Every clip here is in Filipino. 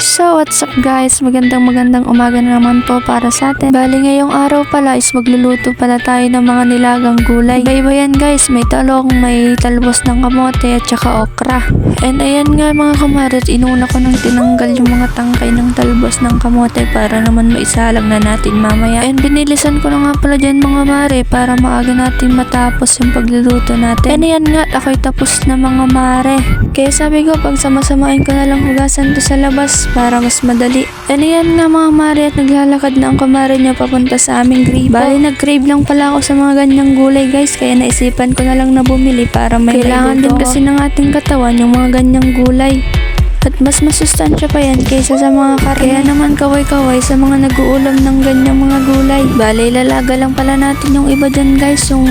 So what's up guys, magandang umaga na naman po para sa atin. Bali ngayong araw pala is magluluto pala tayo ng mga nilagang gulay. Iba yan guys, may talong, may talbos ng kamote at saka okra. And ayan nga mga kamarit, inuna ko nang tinanggal yung mga tangkay ng talbos ng kamote para naman maisalang na natin mamaya. And binilisan ko na nga pala dyan mga mare para maaga natin matapos yung pagluluto natin. And ayan nga, ako'y tapos na mga mare. Kaya sabi ko, pag samasamain ko na lang hugasan to sa labas para mas madali. And ayan nga mga mare, at naglalakad na ang kumare niya papunta sa aming gripo. Bali nag-crave lang pala ako sa mga ganyang gulay guys, kaya naisipan ko na lang na bumili para may kailangan din kasi ng ating katawan yung mga ganyang gulay. At mas masustansya pa yan kaysa sa mga karne. Kaya naman kaway-kaway sa mga nag-uulam ng ganyang mga gulay. Bali lalaga lang pala natin yung iba dyan guys, yung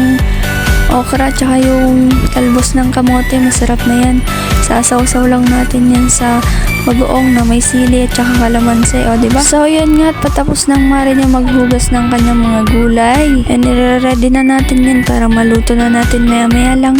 okra tsaka yung talbos ng kamote, masarap na yan. Sasaw-saw lang natin yan sa bagoong na may sili at saka kalamansi, o diba? So yun nga, patapos ng mare niya maghugas ng kanyang mga gulay. And nire-ready na natin yan para maluto na natin maya-maya lang.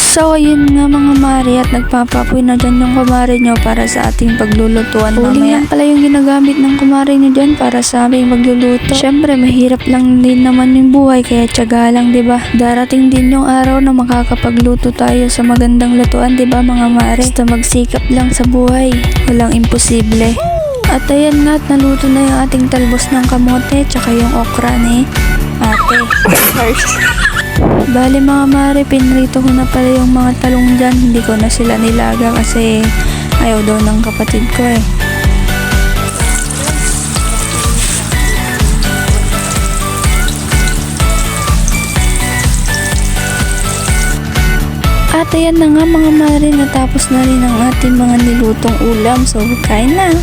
So ayun nga mga mare, at nagpapapoy na dyan yung kumare nyo para sa ating paglulutuan mamaya. Uling lang pala yung ginagamit ng kumare nyo dyan para sa aming magluluto. Syempre mahirap lang din naman yung buhay, kaya tiyaga lang diba. Darating din yung araw na makakapagluto tayo sa magandang lutuan diba mga mare. Basta magsikap lang sa buhay, walang imposible. At ayan nga, at naluto na yung ating talbos ng kamote tsaka yung okra ni ate. Bali mga mare, pinrito ko na pala yung mga talong dyan. Hindi ko na sila nilaga kasi ayaw daw ng kapatid ko eh. At ayan na nga mga mare, natapos na rin ang ating mga nilutong ulam. So kain na!